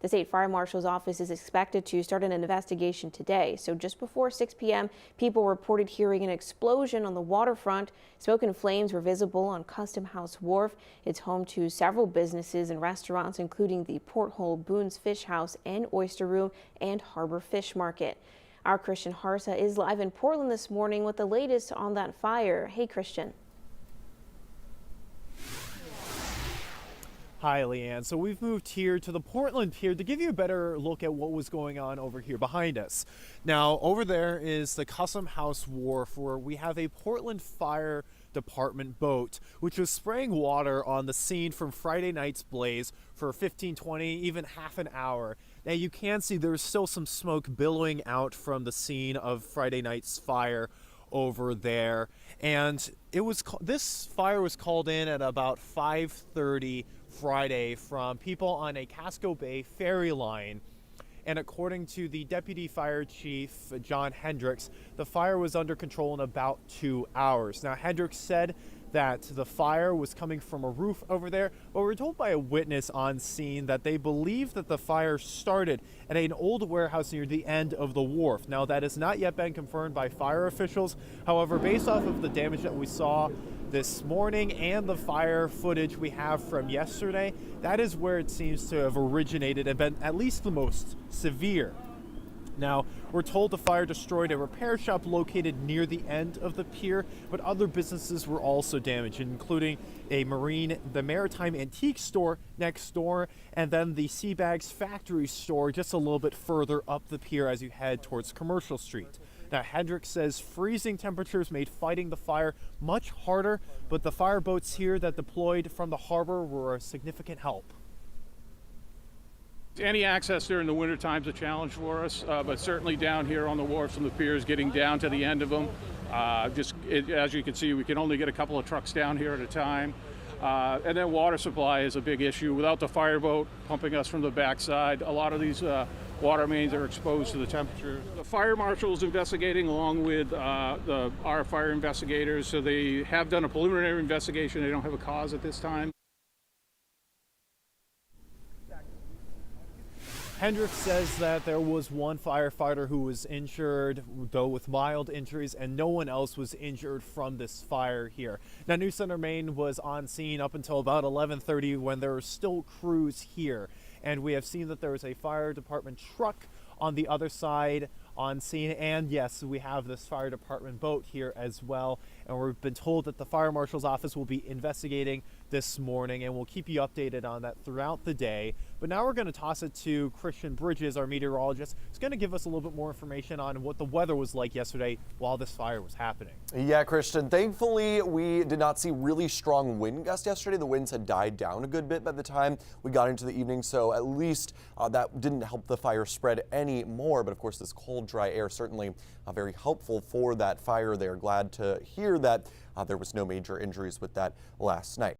The state fire marshal's office is expected to start an investigation today. So just before 6 p.m., people reported hearing an explosion on the waterfront. Smoke and flames were visible on Custom House Wharf. It's home to several businesses and restaurants, including the Porthole Boone's Fish House and Oyster Room and Harbor Fish Market. Our Christian Harsa is live in Portland this morning with the latest on that fire. Hey, Christian. Hi, Leanne. So we've moved here to the Portland Pier to give you a better look at what was going on over here behind us. Now, over there is the Custom House Wharf, where we have a Portland Fire Department boat, which was spraying water on the scene from Friday night's blaze for 15, 20, even half an hour. Now, you can see there's still some smoke billowing out from the scene of Friday night's fire over there. And this fire was called in at about 5:30 Friday from people on a Casco Bay ferry line. And according to the Deputy Fire Chief, John Hendricks, the fire was under control in about 2 hours. Now, Hendricks said that the fire was coming from a roof over there, but we're told by a witness on scene that they believe that the fire started at an old warehouse near the end of the wharf. Now, that has not yet been confirmed by fire officials. However, based off of the damage that we saw this morning and the fire footage we have from yesterday, that is where it seems to have originated and been at least the most severe. Now, we're told the fire destroyed a repair shop located near the end of the pier, but other businesses were also damaged, including the Maritime Antique Store next door, and then the Seabags Factory Store just a little bit further up the pier as you head towards Commercial Street. Now, Hendricks says freezing temperatures made fighting the fire much harder, but the fire boats here that deployed from the harbor were a significant help. Any access during the winter time is a challenge for us, but certainly down here on the wharfs and the piers, getting down to the end of them. As you can see, we can only get a couple of trucks down here at a time. And then water supply is a big issue. Without the fireboat pumping us from the backside, a lot of these water mains are exposed to the temperature. The fire marshal is investigating along with our fire investigators, so they have done a preliminary investigation. They don't have a cause at this time. Hendricks says that there was one firefighter who was injured, though with mild injuries, and no one else was injured from this fire here. Now, News Center Maine was on scene up until about 11:30 when there were still crews here. And we have seen that there is a fire department truck on the other side on scene. And yes, we have this fire department boat here as well. And we've been told that the fire marshal's office will be investigating this morning, and we'll keep you updated on that throughout the day. But now we're going to toss it to Christian Bridges, our meteorologist, who's going to give us a little bit more information on what the weather was like yesterday while this fire was happening. Yeah, Christian, thankfully we did not see really strong wind gusts yesterday. The winds had died down a good bit by the time we got into the evening, so at least that didn't help the fire spread any more. But of course, this cold, dry air certainly very helpful for that fire. They're glad to hear that there was no major injuries with that last night.